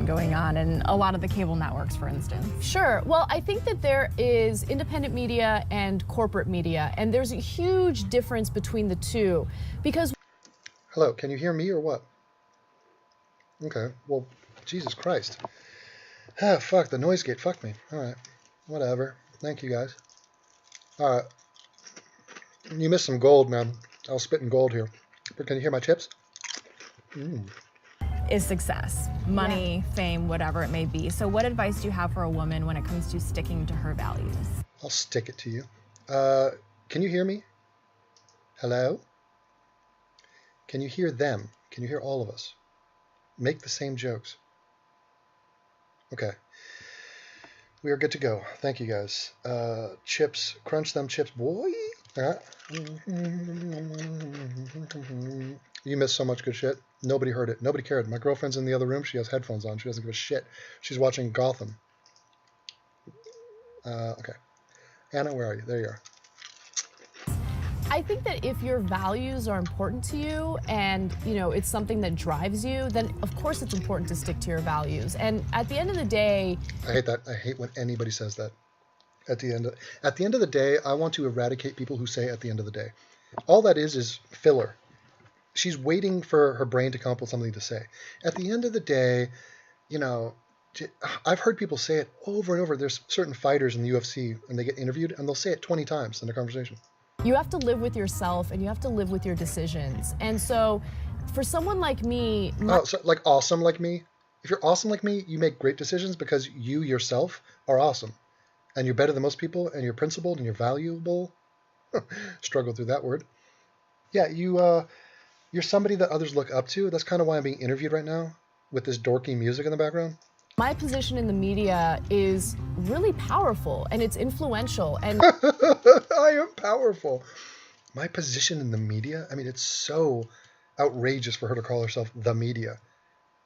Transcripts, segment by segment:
going on in a lot of the cable networks, for instance. Sure. Well, I think that there is independent media and corporate media, and there's a huge difference between the two because... Hello, can you hear me or what? Okay, well, Jesus Christ. Ah, fuck, the noise gate fucked me. All right, whatever. Thank you, guys. All right. You missed some gold, man. I was spitting gold here. But can you hear my chips? Is success, money, fame, whatever it may be. So what advice do you have for a woman when it comes to sticking to her values? I'll stick it to you. Can you hear me? Hello? Can you hear them? Can you hear all of us? Make the same jokes. Okay. We are good to go. Thank you, guys. Chips. Crunch them chips, boy. You missed so much good shit. Nobody heard it. Nobody cared. My girlfriend's in the other room. She has headphones on. She doesn't give a shit. She's watching Gotham. Okay. Anna, where are you? There you are. I think that if your values are important to you and, you know, it's something that drives you, then of course it's important to stick to your values. And at the end of the day... I hate that. I hate when anybody says that. At the end of the day, I want to eradicate people who say at the end of the day. All that is filler. She's waiting for her brain to come up with something to say. At the end of the day, you know, I've heard people say it over and over. There's certain fighters in the UFC and they get interviewed and they'll say it 20 times in a conversation. You have to live with yourself and you have to live with your decisions. And so for someone like me... like awesome like me? If you're awesome like me, you make great decisions because you yourself are awesome. And you're better than most people and you're principled and you're valuable. Struggle through that word. Yeah, you're somebody that others look up to. That's kind of why I'm being interviewed right now with this dorky music in the background. My position in the media is really powerful and it's influential. And I am powerful. My position in the media? I mean, it's so outrageous for her to call herself the media.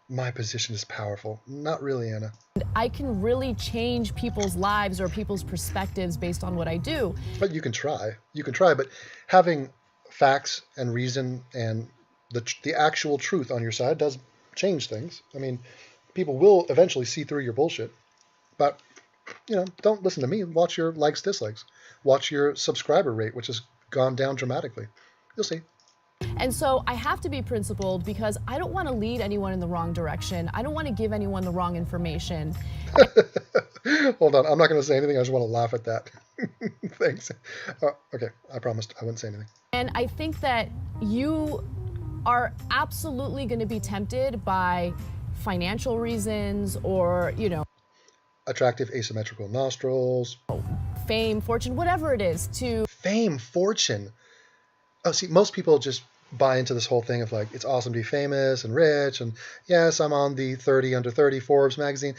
My position is powerful. Not really, Anna. I can really change people's lives or people's perspectives based on what I do. But you can try. You can try, but having facts and reason and the actual truth on your side does change things. I mean, people will eventually see through your bullshit. But, you know, don't listen to me. Watch your likes, dislikes. Watch your subscriber rate, which has gone down dramatically. You'll see. And so I have to be principled because I don't want to lead anyone in the wrong direction. I don't want to give anyone the wrong information. Hold on. I'm not going to say anything. I just want to laugh at that. Thanks. Okay. I promised I wouldn't say anything. And I think that you are absolutely going to be tempted by financial reasons or, you know, attractive asymmetrical nostrils, fame, fortune, whatever it is to... Fame, fortune. Oh, see, most people just buy into this whole thing of like, it's awesome to be famous and rich. And yes, I'm on the 30 under 30 Forbes magazine.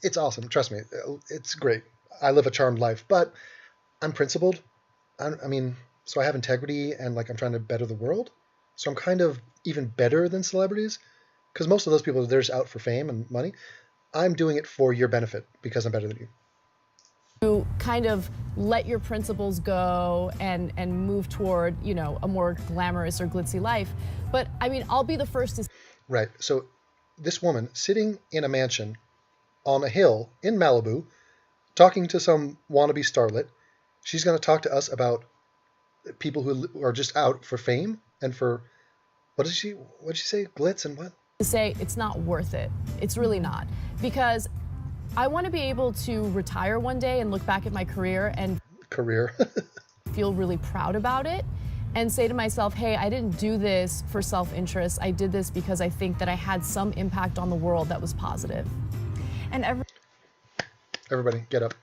It's awesome. Trust me. It's great. I live a charmed life, but I'm principled. I mean, so I have integrity and like I'm trying to better the world. So I'm kind of even better than celebrities because most of those people, they're just out for fame and money. I'm doing it for your benefit because I'm better than you. To kind of let your principles go and move toward, you know, a more glamorous or glitzy life. But I mean, I'll be the first to... Right. So this woman sitting in a mansion on a hill in Malibu, talking to some wannabe starlet, she's going to talk to us about people who are just out for fame and for, what did she say? Glitz and what? To say it's not worth it. It's really not. Because I want to be able to retire one day and look back at my career and feel really proud about it and say to myself, hey, I didn't do this for self-interest. I did this because I think that I had some impact on the world that was positive. And everybody, get up,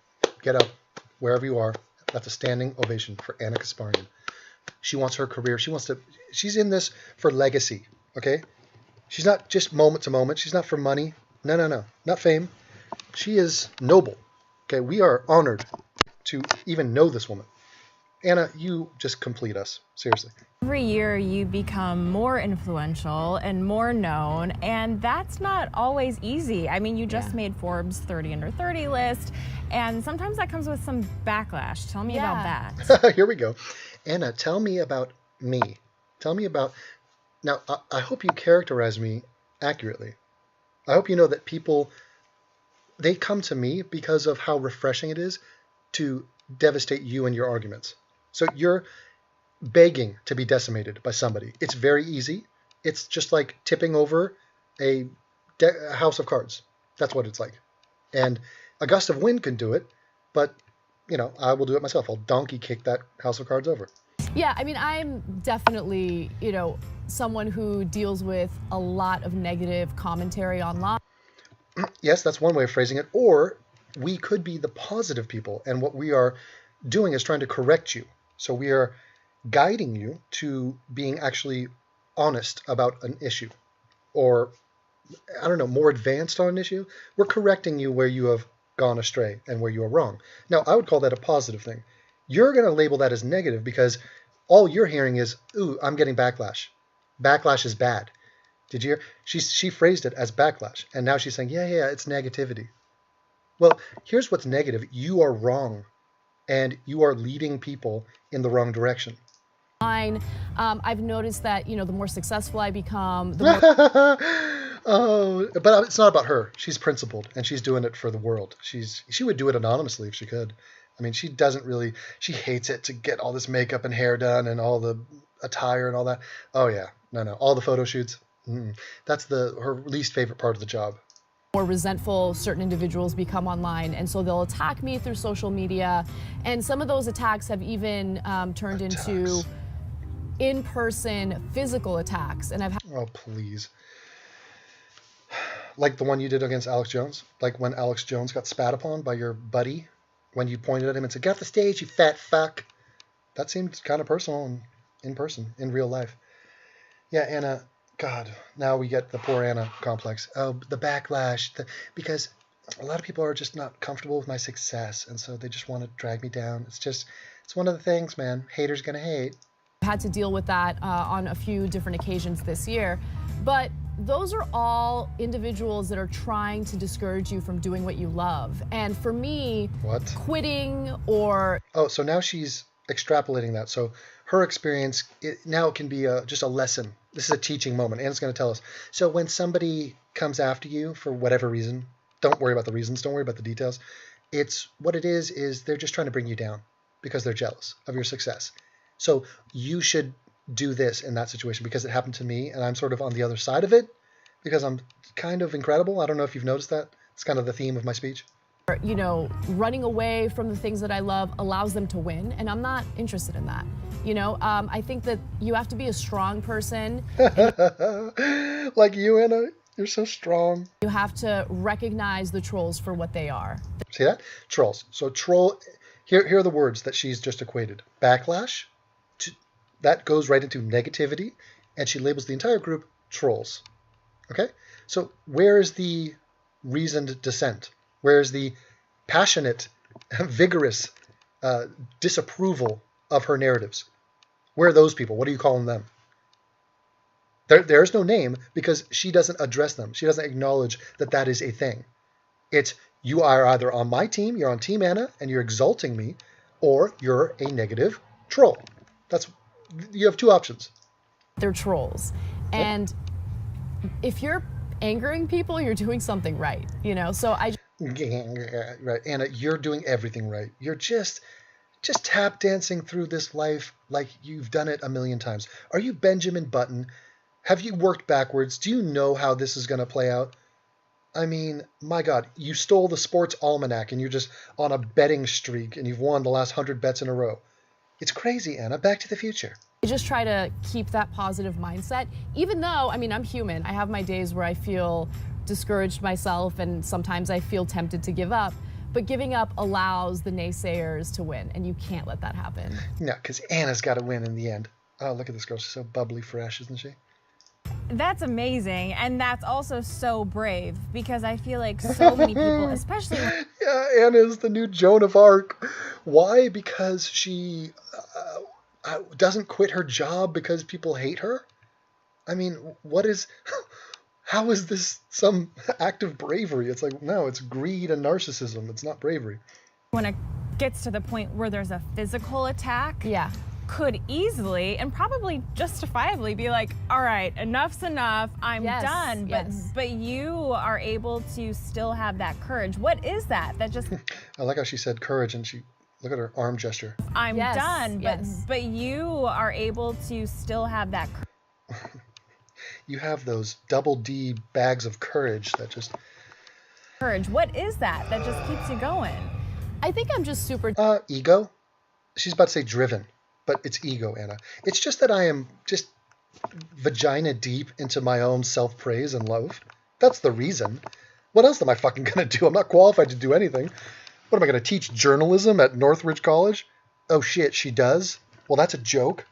wherever you are. That's a standing ovation for Anna Kasparian. She wants her career. She's in this for legacy, okay? She's not just moment to moment. She's not for money. No, not fame. She is noble. Okay, we are honored to even know this woman. Anna, you just complete us. Seriously. Every year you become more influential and more known, and that's not always easy. I mean, you just made Forbes 30 under 30 list, and sometimes that comes with some backlash. Tell me about that. Here we go. Anna, tell me about me. Tell me about... Now, I hope you characterize me accurately. I hope you know that people, they come to me because of how refreshing it is to devastate you and your arguments. So you're begging to be decimated by somebody. It's very easy. It's just like tipping over a house of cards. That's what it's like. And a gust of wind can do it, but I will do it myself. I'll donkey kick that house of cards over. Yeah, I mean, I'm definitely, someone who deals with a lot of negative commentary online. Yes, that's one way of phrasing it. Or we could be the positive people, and what we are doing is trying to correct you. So we are guiding you to being actually honest about an issue, or I don't know, more advanced on an issue. We're correcting you where you have gone astray and where you are wrong. Now, I would call that a positive thing. You're going to label that as negative because all you're hearing is, ooh, I'm getting backlash. Backlash is bad. Did you hear? She phrased it as backlash, and now she's saying, yeah, it's negativity. Well, here's what's negative. You are wrong, and you are leading people in the wrong direction. I've noticed that, the more successful I become, the more... Oh, but it's not about her. She's principled, and she's doing it for the world. She would do it anonymously if she could. I mean, she hates it to get all this makeup and hair done and all the attire and all that. Oh, yeah. No. All the photo shoots. That's her least favorite part of the job. More resentful certain individuals become online, and so they'll attack me through social media. And some of those attacks have even turned into in-person physical attacks. And Oh, please. Like the one you did against Alex Jones? Like when Alex Jones got spat upon by your buddy? When you pointed at him and said, "Get off the stage, you fat fuck." That seemed kind of personal and in person, in real life. Yeah, Anna, God, now we get the poor Anna complex. Oh, the backlash, because a lot of people are just not comfortable with my success, and so they just want to drag me down. It's one of the things, man. Haters gonna hate. I've had to deal with that on a few different occasions this year, but those are all individuals that are trying to discourage you from doing what you love. And for me, quitting or... Oh, so now she's extrapolating that. So her experience, now it can be just a lesson. This is a teaching moment. Anna's going to tell us. So when somebody comes after you for whatever reason, don't worry about the reasons, don't worry about the details. It's what it is they're just trying to bring you down because they're jealous of your success. So you should do this in that situation because it happened to me and I'm sort of on the other side of it because I'm kind of incredible. I don't know if you've noticed that. It's kind of the theme of my speech. Running away from the things that I love allows them to win, and I'm not interested in that. I think that you have to be a strong person. Like you, Anna, you're so strong. You have to recognize the trolls for what they are. See that? Trolls. So here are the words that she's just equated. Backlash. That goes right into negativity, and she labels the entire group trolls. Okay? So where is the reasoned dissent? Where is the passionate, vigorous disapproval of her narratives? Where are those people? What are you calling them? There's no name because she doesn't address them. She doesn't acknowledge that is a thing. It's you are either on my team, you're on Team Anna, and you're exalting me, or you're a negative troll. You have two options. They're trolls. And if you're angering people, you're doing something right, So Right, Anna, you're doing everything right. You're just tap dancing through this life like you've done it a million times. Are you Benjamin Button? Have you worked backwards? Do you know how this is going to play out? I mean, my God, you stole the sports almanac and you're just on a betting streak and you've won the last 100 bets in a row. It's crazy, Anna. Back to the future. I just try to keep that positive mindset, even though, I'm human. I have my days where I feel discouraged myself and sometimes I feel tempted to give up. But giving up allows the naysayers to win, and you can't let that happen. No, because Anna's got to win in the end. Oh, look at this girl. She's so bubbly fresh, isn't she? That's amazing, and that's also so brave because I feel like so many people, especially yeah, Anna is the new Joan of Arc. Why? Because she doesn't quit her job because people hate her? I mean, how is this some act of bravery? It's like, no, it's greed and narcissism. It's not bravery. When it gets to the point where there's a physical attack, yeah, could easily and probably justifiably be like, all right, enough's enough, I'm done. But you are able to still have that courage. What is that? That just I like how she said courage, and she look at her arm gesture. I'm done. But you are able to still have that You have those double D bags of courage that just courage. What is that just keeps you going? I think I'm just super ego. She's about to say driven, but it's ego, Anna. It's just that I am just vagina deep into my own self-praise and love. That's the reason. What else am I fucking gonna do? I'm not qualified to do anything. What am I gonna teach journalism at Northridge College? Oh shit, she does? Well, that's a joke.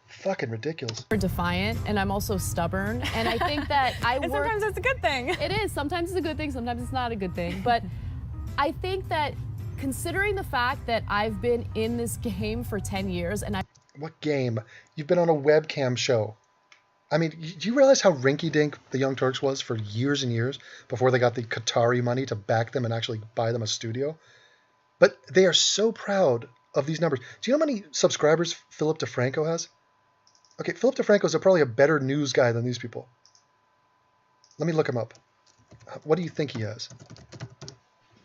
Fucking ridiculous. Defiant, and I'm also stubborn, and I think that sometimes it's a good thing. It is. Sometimes it's a good thing, sometimes it's not a good thing. But I think that considering the fact that I've been in this game for 10 years and What game? You've been on a webcam show. I mean, do you realize how rinky-dink the Young Turks was for years and years before they got the Qatari money to back them and actually buy them a studio? But they are so proud of these numbers. Do you know how many subscribers Philip DeFranco has? Okay, Philip DeFranco is probably a better news guy than these people. Let me look him up. What do you think he has?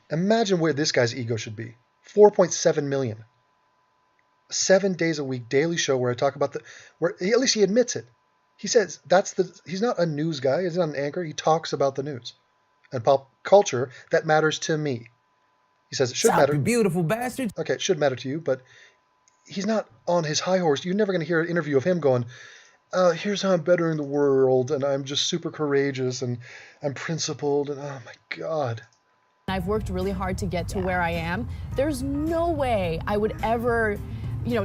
Imagine where this guy's ego should be. 4.7 million. 7 days a week, daily show where I talk about at least he admits it. He says he's not a news guy, he's not an anchor, he talks about the news and pop culture that matters to me. He says it should matter. You beautiful bastard. Okay, it should matter to you, but he's not on his high horse. You're never going to hear an interview of him going, here's how I'm bettering the world, and I'm just super courageous, and I'm principled, and oh my God. I've worked really hard to get to where I am. There's no way I would ever,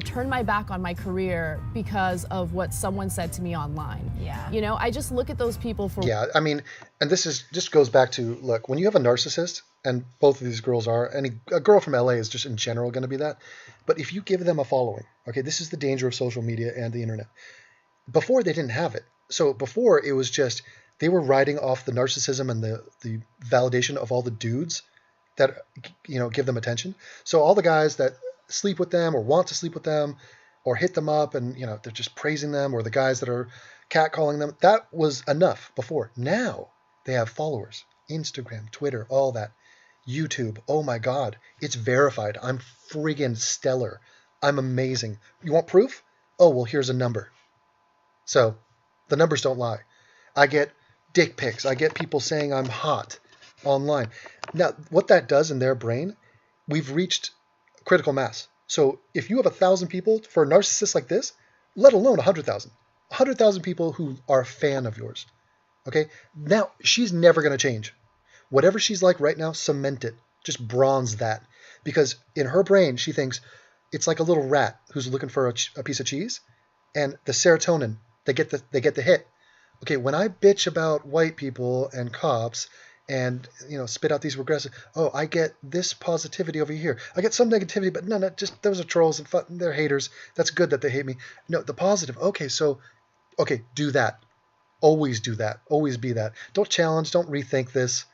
turn my back on my career because of what someone said to me online. Yeah. I just look at those people for... Yeah, I mean, and this just goes back to, look, when you have a narcissist, and both of these girls are, a girl from LA is just in general going to be that, but if you give them a following, okay, this is the danger of social media and the internet. Before, they didn't have it. So before, it was just, they were riding off the narcissism and the validation of all the dudes that, give them attention. So all the guys that sleep with them or want to sleep with them or hit them up and, they're just praising them, or the guys that are catcalling them, that was enough before. Now they have followers, Instagram, Twitter, all that. YouTube, oh my God, it's verified. I'm friggin' stellar. I'm amazing. You want proof? Oh, well, here's a number. So the numbers don't lie. I get dick pics. I get people saying I'm hot online. Now, what that does in their brain, we've reached critical mass. So if you have 1,000 people, for a narcissist like this, let alone 100,000. 100,000 people who are a fan of yours. Okay? Now, she's never going to change. Whatever she's like right now, cement it. Just bronze that. Because in her brain, she thinks it's like a little rat who's looking for a piece of cheese. And the serotonin, they get the hit. Okay, when I bitch about white people and cops and, spit out these regressive, oh, I get this positivity over here. I get some negativity, but no, just those are trolls and they're haters. That's good that they hate me. No, the positive. Okay, do that. Always do that. Always be that. Don't challenge. Don't rethink this.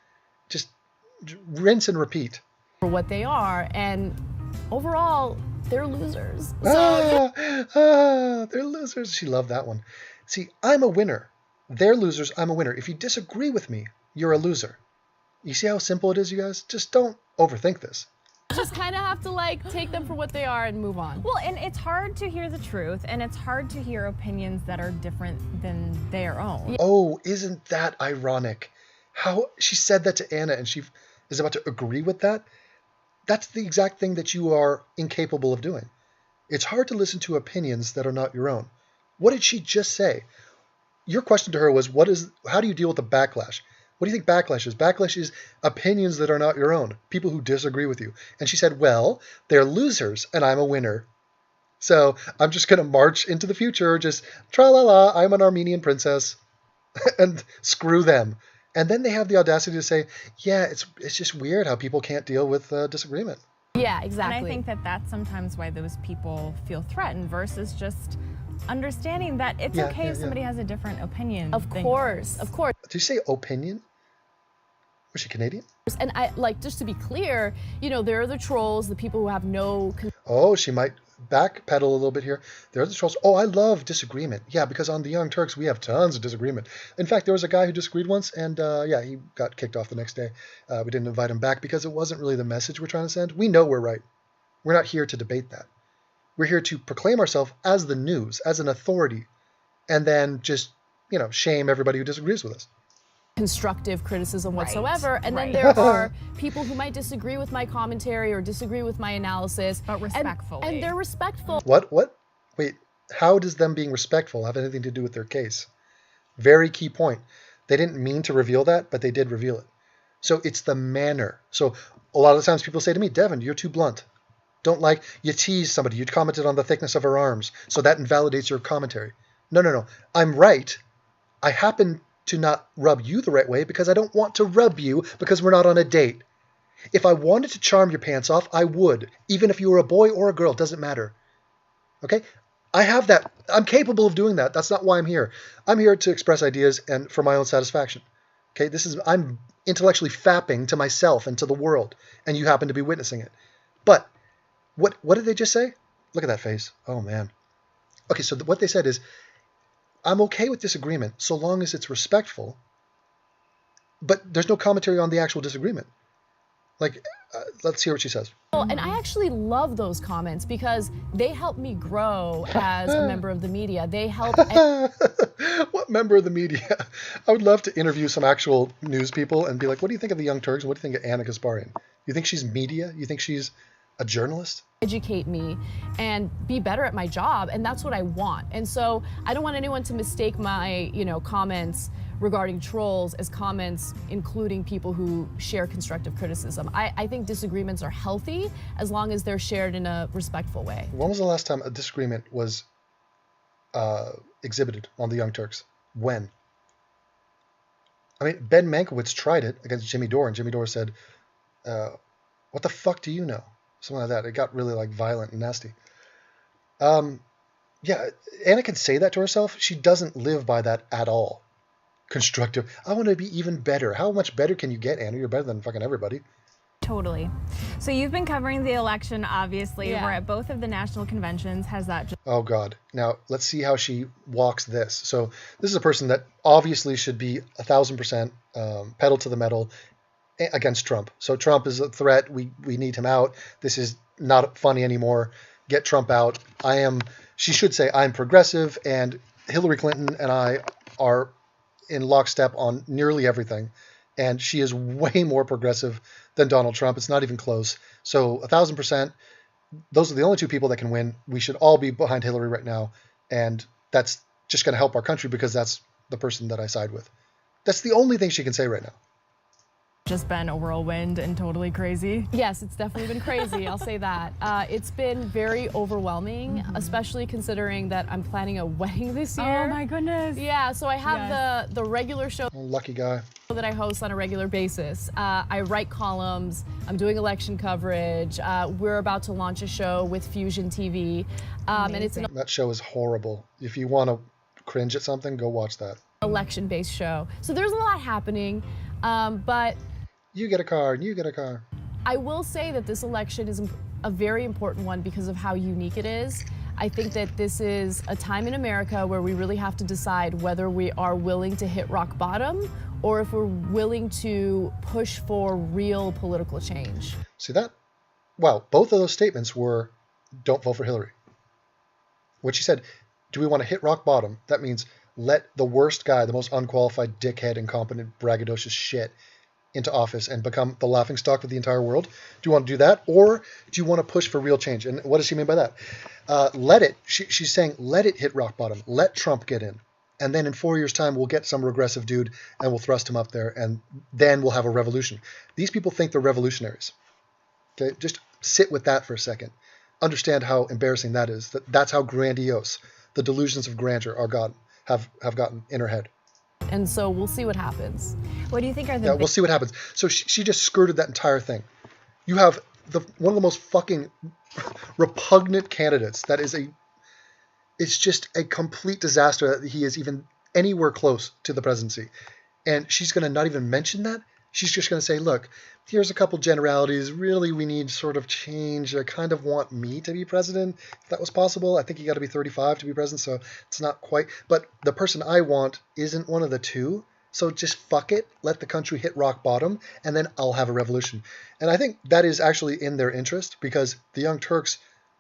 Just rinse and repeat. For what they are, and overall, they're losers. So, they're losers. She loved that one. See, I'm a winner. They're losers. I'm a winner. If you disagree with me, you're a loser. You see how simple it is, you guys? Just don't overthink this. Just kind of have to take them for what they are and move on. Well, and it's hard to hear the truth, and it's hard to hear opinions that are different than their own. Oh, isn't that ironic? How she said that to Anna and she is about to agree with that? That's the exact thing that you are incapable of doing. It's hard to listen to opinions that are not your own. What did she just say? Your question to her was, how do you deal with the backlash? What do you think backlash is? Backlash is opinions that are not your own, people who disagree with you. And she said, well, they're losers and I'm a winner. So I'm just going to march into the future, just tra-la-la, I'm an Armenian princess, and screw them. And then they have the audacity to say, yeah, it's just weird how people can't deal with disagreement. Yeah, exactly. And I think that that's sometimes why those people feel threatened versus just understanding that it's okay if somebody has a different opinion. Of course. Did you say opinion? Was she Canadian? And just to be clear, there are the trolls, the people who have no... Oh, she might backpedal a little bit here. There are the trolls. Oh, I love disagreement. Yeah, because on the Young Turks, we have tons of disagreement. In fact, there was a guy who disagreed once, and yeah, he got kicked off the next day. We didn't invite him back because it wasn't really the message we're trying to send. We know we're right. We're not here to debate that. We're here to proclaim ourselves as the news, as an authority, and then just, shame everybody who disagrees with us. Constructive criticism whatsoever, and then there are people who might disagree with my commentary or disagree with my analysis, but respectfully. And they're respectful. What? Wait, how does them being respectful have anything to do with their case? Very key point. They didn't mean to reveal that, but they did reveal it. So it's the manner. So a lot of the times people say to me, Devin, you're too blunt. You tease somebody. You commented on the thickness of her arms, so that invalidates your commentary. No. I'm right. I happen to not rub you the right way because I don't want to rub you because we're not on a date. If I wanted to charm your pants off, I would. Even if you were a boy or a girl, doesn't matter. Okay? I have that. I'm capable of doing that. That's not why I'm here. I'm here to express ideas and for my own satisfaction. Okay? I'm intellectually fapping to myself and to the world, and you happen to be witnessing it. But what did they just say? Look at that face. Oh, man. Okay, so what they said is, I'm okay with disagreement so long as it's respectful, but there's no commentary on the actual disagreement. Let's hear what she says. And I actually love those comments because they help me grow as a member of the media. They help. What member of the media? I would love to interview some actual news people and be like, what do you think of the Young Turks? What do you think of Anna Kasparian? You think she's media? You think she's a journalist? Educate me and be better at my job, and that's what I want. And so I don't want anyone to mistake my comments regarding trolls as comments including people who share constructive criticism. I think disagreements are healthy as long as they're shared in a respectful way. When was the last time a disagreement was exhibited on the Young Turks? When? I mean, Ben Mankiewicz tried it against Jimmy Dore, and Jimmy Dore said, what the fuck do you know? Something like that. It got really violent and nasty. Yeah, Anna can say that to herself. She doesn't live by that at all. Constructive. I want to be even better. How much better can you get, Anna? You're better than fucking everybody. Totally. So you've been covering the election, obviously. Yeah. We're at both of the national conventions. Has that just... Oh, God. Now, let's see how she walks this. So this is a person that obviously should be 1,000% pedal to the metal against Trump. So Trump is a threat. We need him out. This is not funny anymore. Get Trump out. She should say, I'm progressive, and Hillary Clinton and I are in lockstep on nearly everything. And she is way more progressive than Donald Trump. It's not even close. So 1,000%, those are the only two people that can win. We should all be behind Hillary right now. And that's just going to help our country because that's the person that I side with. That's the only thing she can say right now. Just been a whirlwind and totally crazy? Yes, it's definitely been crazy. I'll say that. It's been very overwhelming, especially considering that I'm planning a wedding this year. Oh my goodness. Yeah, so I have the regular show Lucky guy. that I host on a regular basis. I write columns. I'm doing election coverage. We're about to launch a show with Fusion TV. And it's an That show is horrible. If you want to cringe at something, go watch that. election-based show. So there's a lot happening, but You get a car, and you get a car. I will say that this election is a very important one because of how unique it is. I think that this is a time in America where we really have to decide whether we are willing to hit rock bottom or if we're willing to push for real political change. See that? Well, both of those statements were, don't vote for Hillary. What she said, do we want to hit rock bottom? That means let the worst guy, the most unqualified, dickhead, incompetent, braggadocious shit into office and become the laughingstock of the entire world? Do you want to do that? Or do you want to push for real change? And what does she mean by that? She's saying, let it hit rock bottom. Let Trump get in. And then in 4 years' time, we'll get some regressive dude and we'll thrust him up there. And then we'll have a revolution. These people think they're revolutionaries. Okay, just sit with that for a second. Understand how embarrassing that is. That's how grandiose the delusions of grandeur have gotten in her head. And so we'll see what happens. What do you think are the... Yeah, we'll see what happens. So she just skirted that entire thing. You have one of the most fucking repugnant candidates. It's just a complete disaster that he is even anywhere close to the presidency. And she's going to not even mention that? She's just going to say, look, here's a couple generalities. Really, we need sort of change. I kind of want me to be president, if that was possible. I think you got to be 35 to be president, so it's not quite. But the person I want isn't one of the two. So just fuck it, let the country hit rock bottom, and then I'll have a revolution. And I think that is actually in their interest, because the Young Turks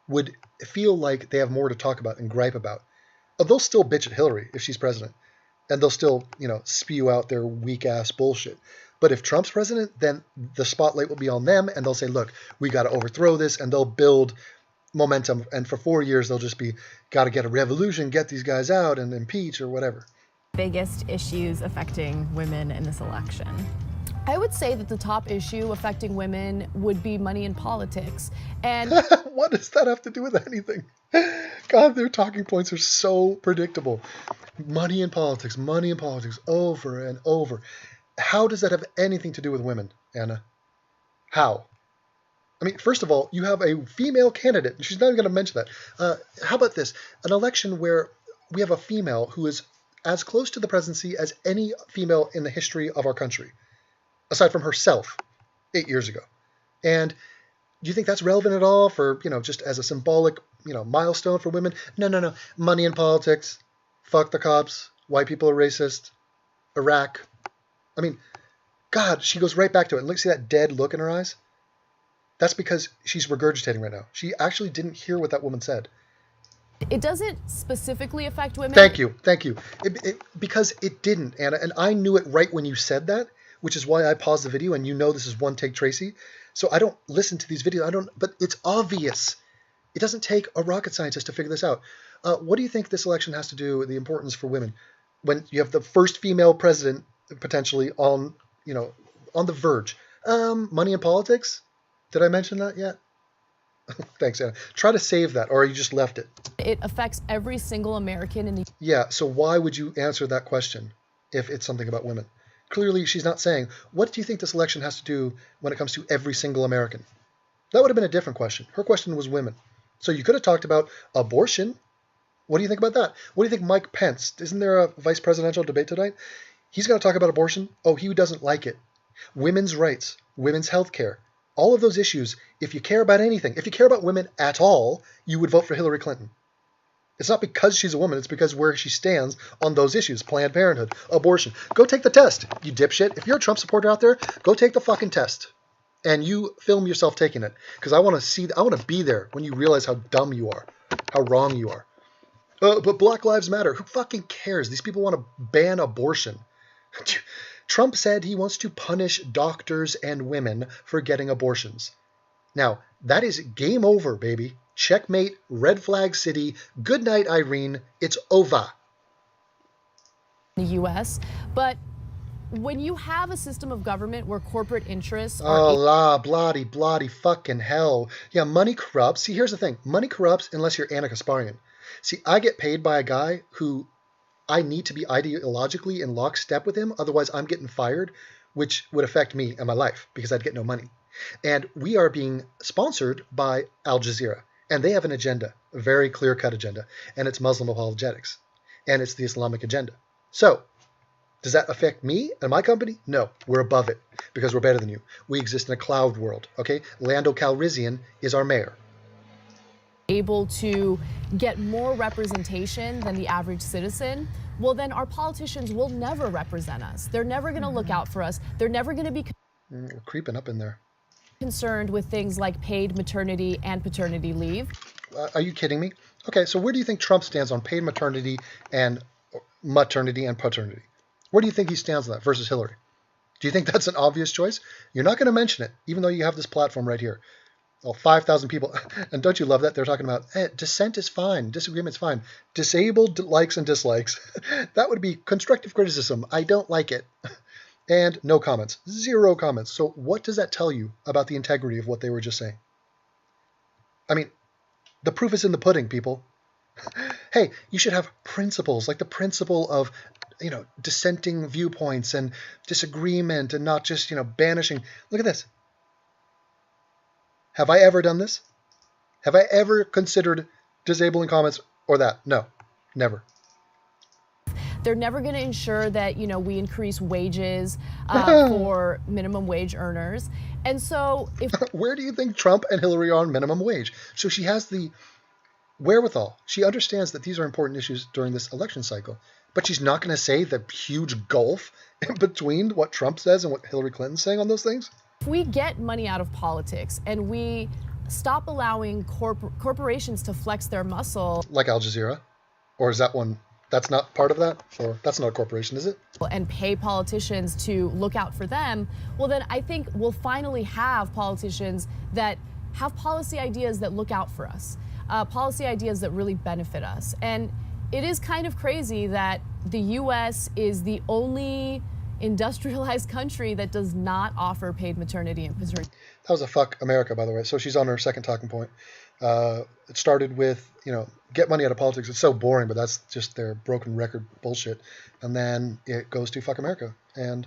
would feel like they have more to talk about and gripe about. They'll still bitch at Hillary if she's president, and they'll still, spew out their weak-ass bullshit. But if Trump's president, then the spotlight will be on them, and they'll say, look, we got to overthrow this, and they'll build momentum. And for 4 years, they'll just be, got to get a revolution, get these guys out, and impeach or whatever. Biggest issues affecting women in this election? I would say that the top issue affecting women would be money in politics. And what does that have to do with anything? God, their talking points are so predictable. Money in politics, over and over. How does that have anything to do with women, Anna? How? I mean, first of all, you have a female candidate, and she's not even going to mention that. How about this? An election where we have a female who is as close to the presidency as any female in the history of our country, aside from herself 8 years ago. And do you think that's relevant at all for, just as a symbolic, milestone for women? No. Money in politics. Fuck the cops. White people are racist. Iraq. I mean, God, she goes right back to it. And look, see that dead look in her eyes? That's because she's regurgitating right now. She actually didn't hear what that woman said. It doesn't specifically affect women. Thank you. Because it didn't, Anna. And I knew it right when you said that, which is why I paused the video, and this is one take Tracy. So I don't listen to these videos. But it's obvious. It doesn't take a rocket scientist to figure this out. What do you think this election has to do with the importance for women? When you have the first female president potentially on the verge. Money in politics? Did I mention that yet? Thanks, Anna. Try to save that, or you just left it. It affects every single American in the... Yeah, so why would you answer that question if it's something about women? Clearly, she's not saying, what do you think this election has to do when it comes to every single American? That would have been a different question. Her question was women. So you could have talked about abortion. What do you think about that? What do you think Mike Pence? Isn't there a vice presidential debate tonight? He's going to talk about abortion. Oh, he doesn't like it. Women's rights, women's health care. All of those issues, if you care about anything, if you care about women at all, you would vote for Hillary Clinton. It's not because she's a woman, it's because where she stands on those issues. Planned Parenthood, abortion. Go take the test, you dipshit. If you're a Trump supporter out there, go take the fucking test. And you film yourself taking it. Because I want to be there when you realize how dumb you are, how wrong you are. But Black Lives Matter. Who fucking cares? These people want to ban abortion. Trump said he wants to punish doctors and women for getting abortions. Now, that is game over, baby. Checkmate, red flag city. Good night, Irene. It's over. The U.S., but when you have a system of government where corporate interests are... bloody fucking hell. Yeah, money corrupts. See, here's the thing. Money corrupts unless you're Anna Kasparian. See, I get paid by a guy who I need to be ideologically in lockstep with him. Otherwise, I'm getting fired, which would affect me and my life because I'd get no money. And we are being sponsored by Al Jazeera. And they have an agenda, a very clear-cut agenda. And it's Muslim apologetics. And it's the Islamic agenda. So, does that affect me and my company? No, we're above it because we're better than you. We exist in a cloud world, okay? Lando Calrissian is our mayor. Able to get more representation than the average citizen, well, then our politicians will never represent us. They're never going to look out for us. They're never going to be We're creeping up in there. Concerned with things like paid maternity and paternity leave. Are you kidding me? Okay, so where do you think Trump stands on paid maternity and paternity? Where do you think he stands on that versus Hillary? Do you think that's an obvious choice? You're not going to mention it, even though you have this platform right here. Well, 5,000 people. And don't you love that? They're talking about dissent is fine. Disagreement's fine. Disabled likes and dislikes. That would be constructive criticism. I don't like it. And no comments. 0 comments. So what does that tell you about the integrity of what they were just saying? I mean, the proof is in the pudding, people. Hey, you should have principles, like the principle of, dissenting viewpoints and disagreement and not just, banishing. Look at this. Have I ever done this? Have I ever considered disabling comments or that? No, never. They're never going to ensure that, we increase wages for minimum wage earners. And so if where do you think Trump and Hillary are on minimum wage? So she has the wherewithal. She understands that these are important issues during this election cycle, but she's not going to say the huge gulf in between what Trump says and what Hillary Clinton's saying on those things. If we get money out of politics and we stop allowing corporations to flex their muscle, like Al Jazeera, or is that one? That's not part of that? Or that's not a corporation, is it? And pay politicians to look out for them, well, then I think we'll finally have politicians that have policy ideas that look out for us, policy ideas that really benefit us. And it is kind of crazy that the U.S. is the only industrialized country that does not offer paid maternity and paternity. That was a fuck America, by the way. So she's on her second talking point. It started with, get money out of politics. It's so boring, but that's just their broken record bullshit. And then it goes to fuck America. And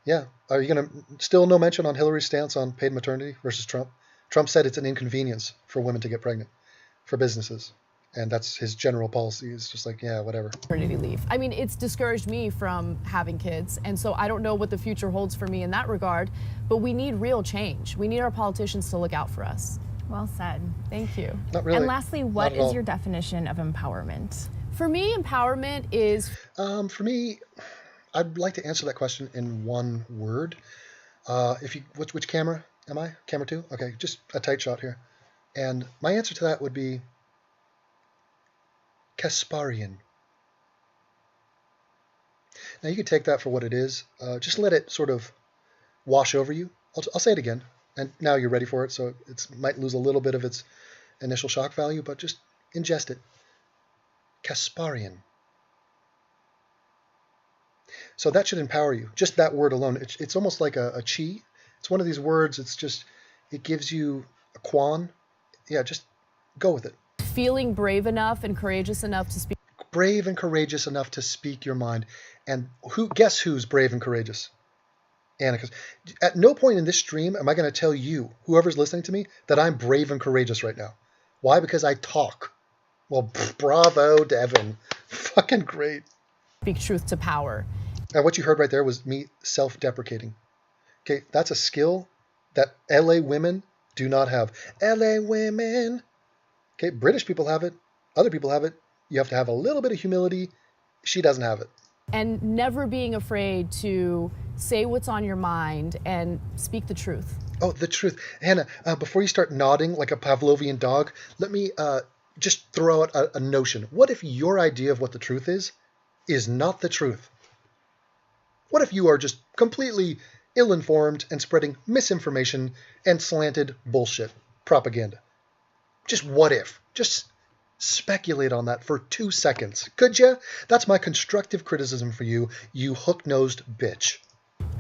yeah, are you going to still no mention on Hillary's stance on paid maternity versus Trump? Trump said it's an inconvenience for women to get pregnant, for businesses. And that's his general policy. It's just like, yeah, whatever. Maternity leave. I mean, it's discouraged me from having kids. And so I don't know what the future holds for me in that regard, but we need real change. We need our politicians to look out for us. Well said. Thank you. Not really. And lastly, what is your definition of empowerment? For me, empowerment is... For me, I'd like to answer that question in one word. Which camera am I? Camera 2? Okay, just a tight shot here. And my answer to that would be Kasparian. Now you can take that for what it is. Just let it sort of wash over you. I'll say it again. And now you're ready for it, so it might lose a little bit of its initial shock value, but just ingest it. Kasparian. So that should empower you. Just that word alone. It's almost like a chi. It's one of these words. It gives you a quan. Yeah, just go with it. Feeling brave enough and courageous enough to speak. Brave and courageous enough to speak your mind. And guess who's brave and courageous? Anna, because at no point in this stream am I going to tell you, whoever's listening to me, that I'm brave and courageous right now. Why? Because I talk. Well, bravo, Devin. Fucking great. Speak truth to power. And what you heard right there was me self-deprecating. Okay, that's a skill that LA women do not have. LA women. Okay, British people have it. Other people have it. You have to have a little bit of humility. She doesn't have it. And never being afraid to say what's on your mind and speak the truth. Oh, the truth. Hannah, before you start nodding like a Pavlovian dog, let me just throw out a notion. What if your idea of what the truth is not the truth? What if you are just completely ill-informed and spreading misinformation and slanted bullshit propaganda? Just what if? Just speculate on that for 2 seconds. Could ya? That's my constructive criticism for you, you hook-nosed bitch.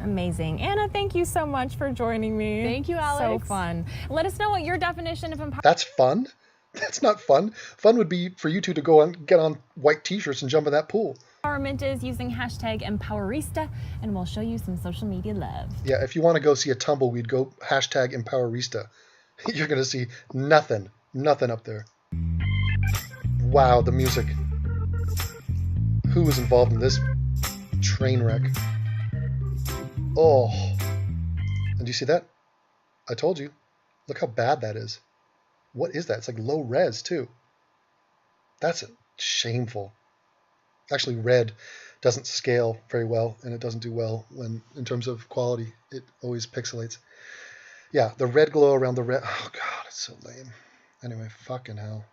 Amazing. Anna, thank you so much for joining me. Thank you, Alex. So fun. Let us know what your definition of empowerment. That's fun? That's not fun. Fun would be for you two to go and get on white t-shirts and jump in that pool. Empowerment is using hashtag Empowerista, and we'll show you some social media love. Yeah, if you want to go see a tumbleweed, go hashtag Empowerista. You're going to see nothing up there. Wow, the music. Who was involved in this train wreck? Oh. And do you see that? I told you. Look how bad that is. What is that? It's like low res, too. That's shameful. Actually, red doesn't scale very well, and it doesn't do well in terms of quality. It always pixelates. Yeah, the red glow around the red. Oh, God, it's so lame. Anyway, fucking hell.